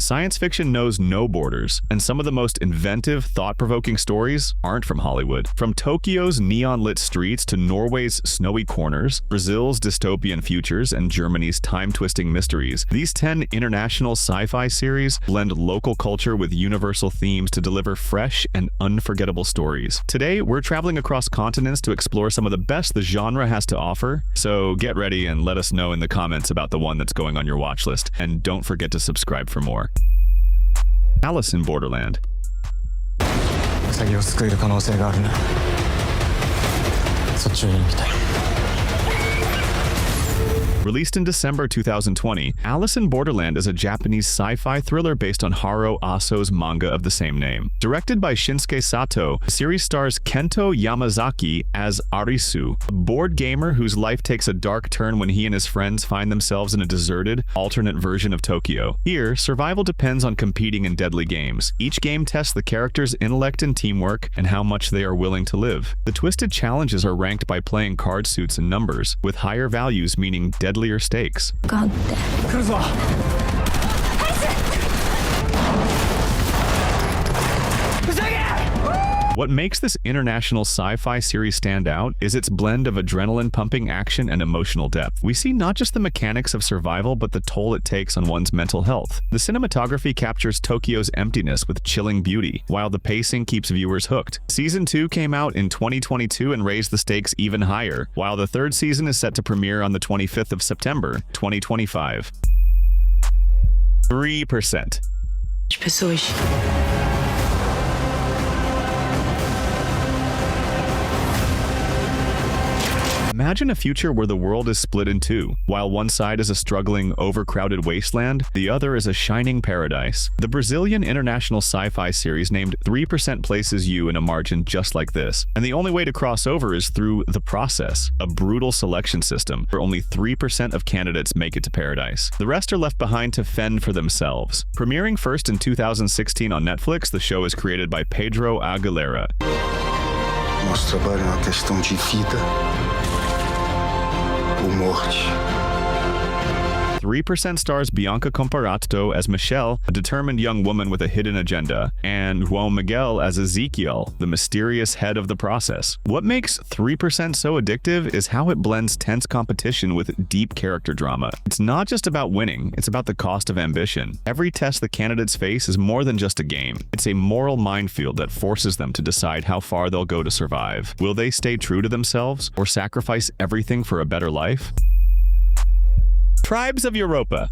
science fiction knows no borders, and some of the most inventive, thought-provoking stories aren't from Hollywood. From Tokyo's neon-lit streets to Norway's snowy corners, Brazil's dystopian futures, and Germany's time-twisting mysteries, these 10 international sci-fi series blend local culture with universal themes to deliver fresh and unforgettable stories. Today, we're traveling across continents to explore some of the best the genre has to offer, so get ready and let us know in the comments about the one that's going on your watch list, and don't forget to subscribe for more. Alice in Borderland. ウサギを救える可能性があるな。そっちを見に行きたい。 Released in December 2020, Alice in Borderland is a Japanese sci-fi thriller based on Haro Aso's manga of the same name. Directed by Shinsuke Sato, the series stars Kento Yamazaki as Arisu, a bored gamer whose life takes a dark turn when he and his friends find themselves in a deserted, alternate version of Tokyo. Here, survival depends on competing in deadly games. Each game tests the character's intellect and teamwork and how much they are willing to live. The twisted challenges are ranked by playing card suits and numbers, with higher values meaning deadlier stakes. What makes this international sci-fi series stand out is its blend of adrenaline-pumping action and emotional depth. We see not just the mechanics of survival, but the toll it takes on one's mental health. The cinematography captures Tokyo's emptiness with chilling beauty, while the pacing keeps viewers hooked. Season 2 came out in 2022 and raised the stakes even higher, while the third season is set to premiere on the 25th of September, 2025. 3%. Imagine a future where the world is split in two. While one side is a struggling, overcrowded wasteland, the other is a shining paradise. The Brazilian international sci-fi series named 3% places you in a margin just like this. And the only way to cross over is through The Process, a brutal selection system where only 3% of candidates make it to paradise. The rest are left behind to fend for themselves. Premiering first in 2016 on Netflix, the show is created by Pedro Aguilera. Nosso trabalho é uma questão de vida ou morte. 3% stars Bianca Comparato as Michelle, a determined young woman with a hidden agenda, and João Miguel as Ezekiel, the mysterious head of The Process. What makes 3% so addictive is how it blends tense competition with deep character drama. It's not just about winning, it's about the cost of ambition. Every test the candidates face is more than just a game. It's a moral minefield that forces them to decide how far they'll go to survive. Will they stay true to themselves or sacrifice everything for a better life? Tribes of Europa.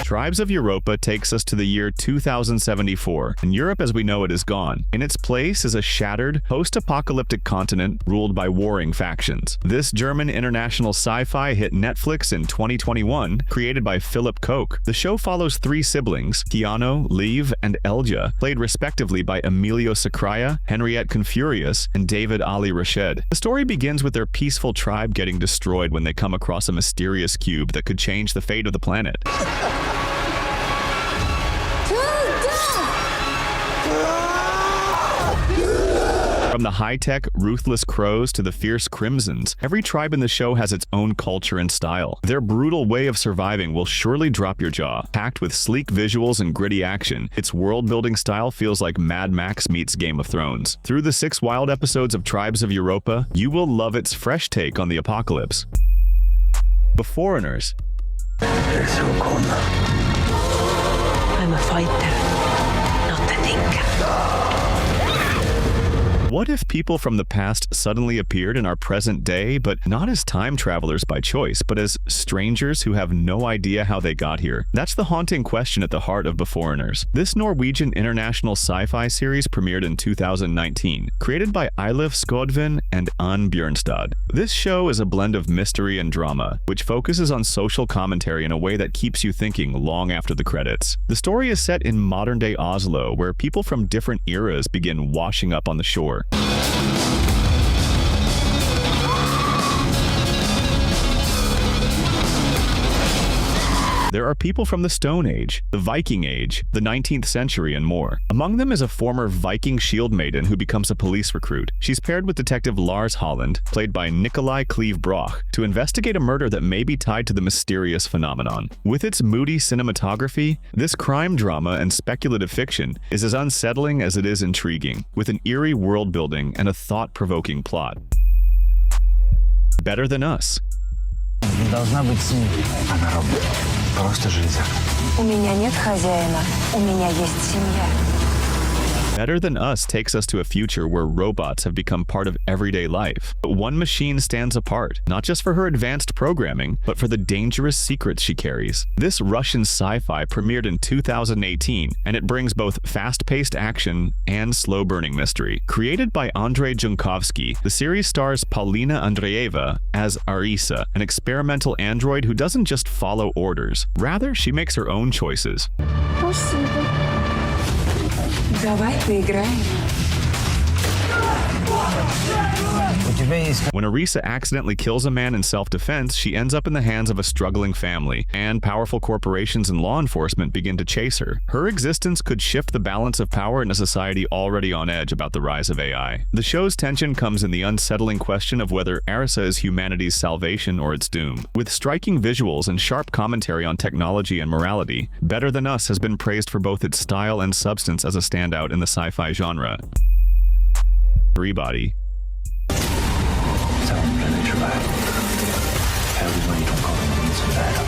Tribes of Europa takes us to the year 2074, and Europe as we know it is gone. In its place is a shattered, post-apocalyptic continent ruled by warring factions. This German international sci-fi hit Netflix in 2021, created by Philip Koch. The show follows three siblings, Keanu, Liv, and Elja, played respectively by Emilio Sacraia, Henriette Confurious, and David Ali Rashid. The story begins with their peaceful tribe getting destroyed when they come across a mysterious cube that could change the fate of the planet. From the high-tech, ruthless crows to the fierce crimsons, every tribe in the show has its own culture and style. Their brutal way of surviving will surely drop your jaw. Packed with sleek visuals and gritty action, its world-building style feels like Mad Max meets Game of Thrones. Through the 6 wild episodes of Tribes of Europa, you will love its fresh take on the apocalypse. Beforeigners. I'm a fighter, not a thinker. What if people from the past suddenly appeared in our present day, but not as time travelers by choice, but as strangers who have no idea how they got here? That's the haunting question at the heart of Beforeigners. This Norwegian international sci-fi series premiered in 2019, created by Eilif Skodvin and Ann Bjørnstad. This show is a blend of mystery and drama, which focuses on social commentary in a way that keeps you thinking long after the credits. The story is set in modern-day Oslo, where people from different eras begin washing up on the shore. there are people from the Stone Age, the Viking Age, the 19th century, and more. Among them is a former Viking shield maiden who becomes a police recruit. She's paired with Detective Lars Holland, played by Nikolai Cleve-Broch, to investigate a murder that may be tied to the mysterious phenomenon. With its moody cinematography, this crime drama and speculative fiction is as unsettling as it is intriguing, with an eerie world building and a thought-provoking plot. Better Than Us. Не должна быть семьи. Она робот. Просто железяка. У меня нет хозяина, у меня есть семья. Better Than Us takes us to a future where robots have become part of everyday life. But one machine stands apart, not just for her advanced programming, but for the dangerous secrets she carries. This Russian sci-fi premiered in 2018, and it brings both fast-paced action and slow-burning mystery. Created by Andrei Junkovsky, the series stars Paulina Andreeva as Arisa, an experimental android who doesn't just follow orders. Rather, she makes her own choices. Давай поиграем. When Arisa accidentally kills a man in self-defense, she ends up in the hands of a struggling family, and powerful corporations and law enforcement begin to chase her. Her existence could shift the balance of power in a society already on edge about the rise of AI. The show's tension comes in the unsettling question of whether Arisa is humanity's salvation or its doom. With striking visuals and sharp commentary on technology and morality, Better Than Us has been praised for both its style and substance as a standout in the sci-fi genre. Three-Body. 在我们人类之外，还有另外一种高等能力存在的。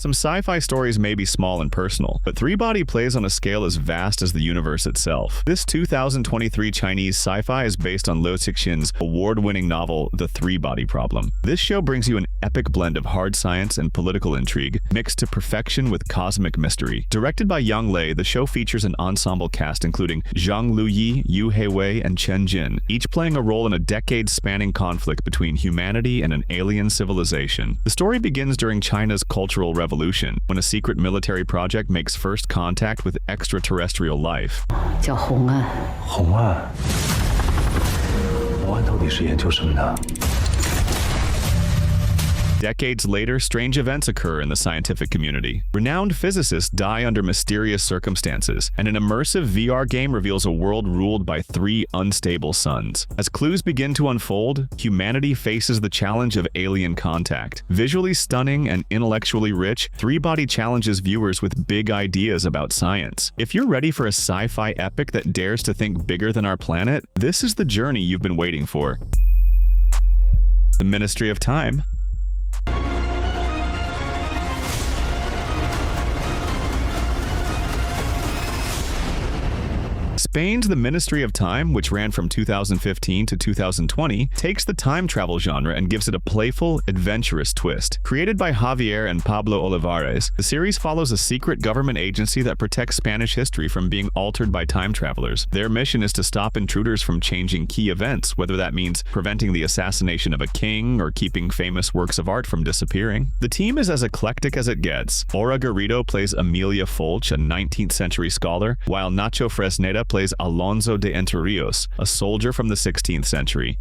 Some sci-fi stories may be small and personal, but Three-Body plays on a scale as vast as the universe itself. This 2023 Chinese sci-fi is based on Liu Cixin's award-winning novel The Three-Body Problem. This show brings you an epic blend of hard science and political intrigue, mixed to perfection with cosmic mystery. Directed by Yang Lei, the show features an ensemble cast including Zhang Luyi, Yu Heiwei, and Chen Jin, each playing a role in a decade-spanning conflict between humanity and an alien civilization. The story begins during China's Cultural Revolution, when a secret military project makes first contact with extraterrestrial life. 叫红岸。红岸，红岸到底是研究什么的？ Decades later, strange events occur in the scientific community. Renowned physicists die under mysterious circumstances, and an immersive VR game reveals a world ruled by three unstable suns. As clues begin to unfold, humanity faces the challenge of alien contact. Visually stunning and intellectually rich, Three-Body challenges viewers with big ideas about science. If you're ready for a sci-fi epic that dares to think bigger than our planet, this is the journey you've been waiting for. The Ministry of Time. Spain's The Ministry of Time, which ran from 2015 to 2020, takes the time travel genre and gives it a playful, adventurous twist. Created by Javier and Pablo Olivares, the series follows a secret government agency that protects Spanish history from being altered by time travelers. Their mission is to stop intruders from changing key events, whether that means preventing the assassination of a king or keeping famous works of art from disappearing. The team is as eclectic as it gets. Ora Garrido plays Emilia Folch, a 19th century scholar, while Nacho Fresneda plays Alonso de Entre Rios, a soldier from the 16th century.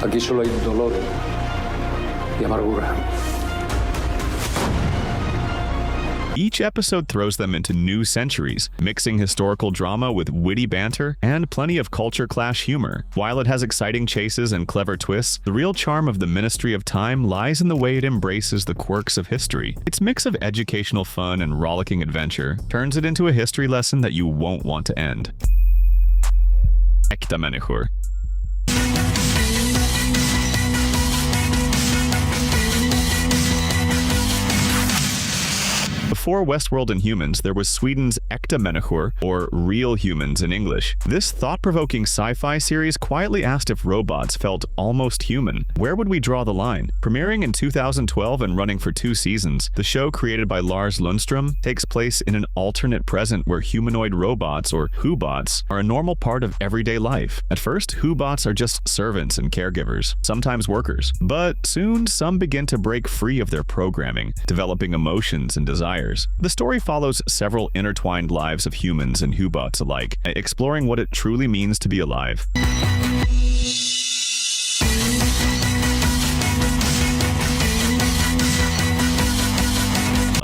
Aquí solo hay dolor y amargura. Each episode throws them into new centuries, mixing historical drama with witty banter and plenty of culture clash humor. While it has exciting chases and clever twists, the real charm of The Ministry of Time lies in the way it embraces the quirks of history. Its mix of educational fun and rollicking adventure turns it into a history lesson that you won't want to end. Äkta människor. Before Westworld and Humans, there was Sweden's Äkta människor, or Real Humans in English. This thought-provoking sci-fi series quietly asked if robots felt almost human. Where would we draw the line? Premiering in 2012 and running for 2 seasons, the show, created by Lars Lundström, takes place in an alternate present where humanoid robots, or Whobots, are a normal part of everyday life. At first, Whobots are just servants and caregivers, sometimes workers. But soon, some begin to break free of their programming, developing emotions and desires. The story follows several intertwined lives of humans and Whobots alike, exploring what it truly means to be alive.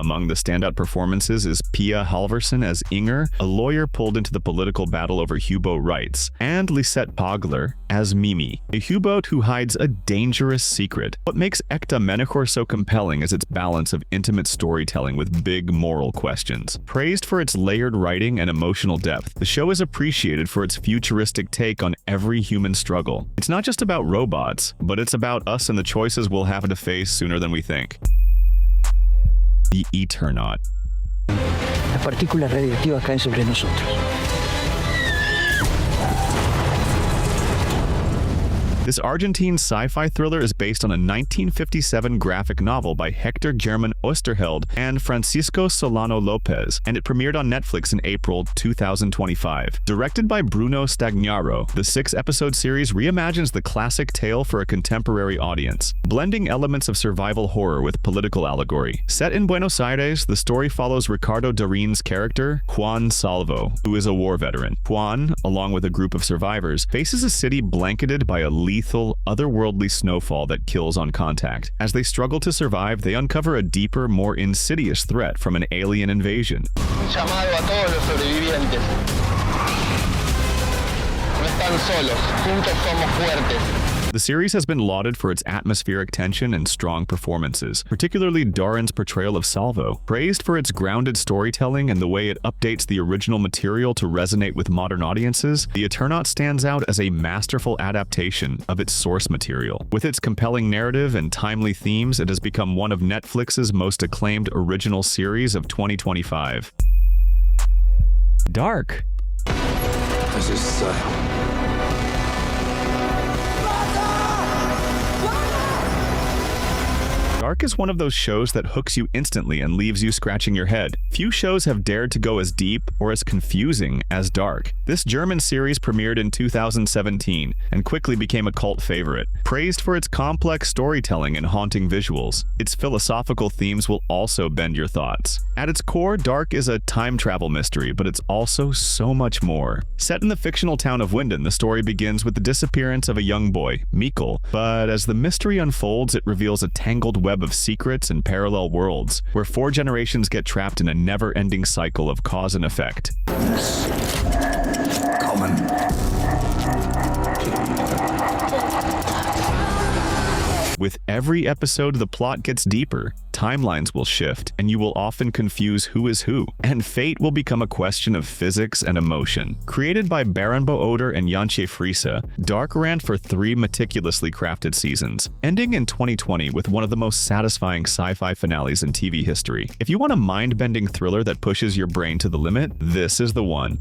Among the standout performances is Pia Halvorsen as Inger, a lawyer pulled into the political battle over Hubo rights, and Lisette Pogler as Mimi, a Huboat who hides a dangerous secret. What makes Äkta människor so compelling is its balance of intimate storytelling with big moral questions. Praised for its layered writing and emotional depth, the show is appreciated for its futuristic take on every human struggle. It's not just about robots, but it's about us and the choices we'll have to face sooner than we think. The Eternaut. Las partículas radiactivas caen sobre nosotros. This Argentine sci-fi thriller is based on a 1957 graphic novel by Hector German Oesterheld and Francisco Solano Lopez, and it premiered on Netflix in April 2025. Directed by Bruno Stagnaro, the 6-episode series reimagines the classic tale for a contemporary audience, blending elements of survival horror with political allegory. Set in Buenos Aires, the story follows Ricardo Darin's character, Juan Salvo, who is a war veteran. Juan, along with a group of survivors, faces a city blanketed by a lethal, otherworldly snowfall that kills on contact. As they struggle to survive, they uncover a deeper, more insidious threat from an alien invasion. Un llamado a todos los sobrevivientes. No están solos, juntos somos fuertes. The series has been lauded for its atmospheric tension and strong performances, particularly Darin's portrayal of Salvo. Praised for its grounded storytelling and the way it updates the original material to resonate with modern audiences, The Eternaut stands out as a masterful adaptation of its source material. With its compelling narrative and timely themes, it has become one of Netflix's most acclaimed original series of 2025. Dark. This is Dark is one of those shows that hooks you instantly and leaves you scratching your head. Few shows have dared to go as deep or as confusing as Dark. This German series premiered in 2017 and quickly became a cult favorite. Praised for its complex storytelling and haunting visuals, its philosophical themes will also bend your thoughts. At its core, Dark is a time travel mystery, but it's also so much more. Set in the fictional town of Winden, the story begins with the disappearance of a young boy, Mikkel, but as the mystery unfolds, it reveals a tangled web of secrets and parallel worlds, where 4 generations get trapped in a never-ending cycle of cause and effect. common. With every episode, the plot gets deeper, timelines will shift, and you will often confuse who is who, and fate will become a question of physics and emotion. Created by Baranbo Oder and Jantje Friese, Dark ran for 3 meticulously crafted seasons, ending in 2020 with one of the most satisfying sci-fi finales in TV history. If you want a mind-bending thriller that pushes your brain to the limit, this is the one.